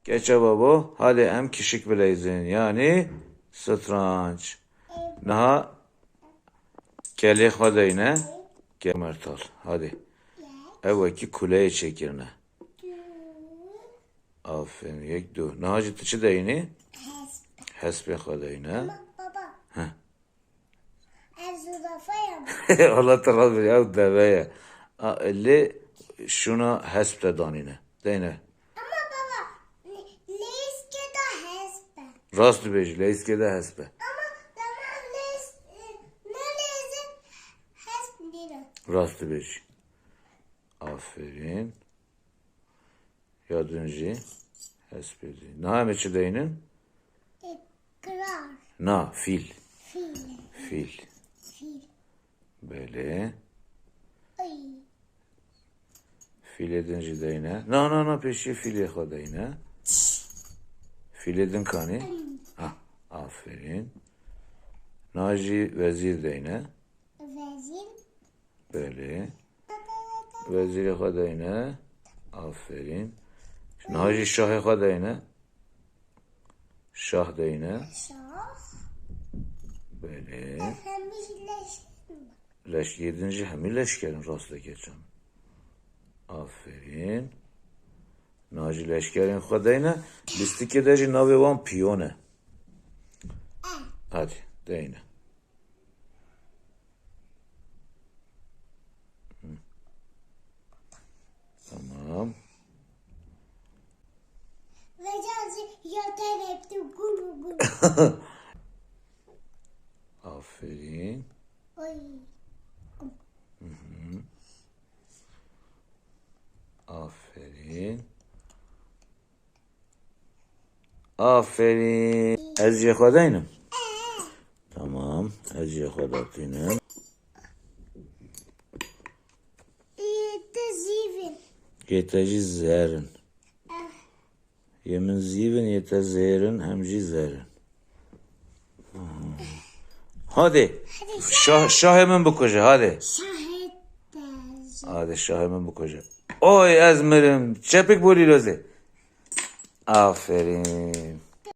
Geçe babo. Hadi em kişik bileyzin. Yani satranç. Naha kelli hadeyne. Gemertal. Hadi. Evveki kuleye çekirne. Aferin. Yek du. Naha ciddi deyini. Hesbe hadeyne. Baba. Heh. Ez zürafayım. Allah tarafı ya deveye. Elli şuna hesbe danine. Deyne. Ama baba. Leyske de hesbe. Rast beji. Leyskede hesbe. Ama tamam ne leyse hesbe değil. Rast beji. Aferin. Yardımcı. Hesbedi. Na meçi deyinin? Kırar. Na. Fil. Fil. Fil. Fil. Böyle. Ay. Fil edinci deyine. Na peşi fil yaka deyine. Fil edin kani. Ha. Aferin. Naci vezir deyine. Vezir. Böyle. Vezir yaka deyine. Aferin. Naci şah yaka deyine. Şah deyine. Şah. Böyle. Hemşileşme. Yedinci hemi leşkerin rastla geçen. Aferin. Naci leşkerin xadeyne. Listike deji navi van piyone. Hadi deyine. Tamam. Vecazi yatar hepti gulu gulu. Aferin. Ay. Aferin. Aferin. Ez yekadeynim. Tamam. Ez yekadatinim. Yedi zivin. Yeteci zerin. Yemin zivin yete zerin hemci zerin. Hadi. Şah hemen bu koca hadi. Şahit derzi. Hadi şah hemen bu koca. Oy ezmerim. Çepik bolilozi. Aferin.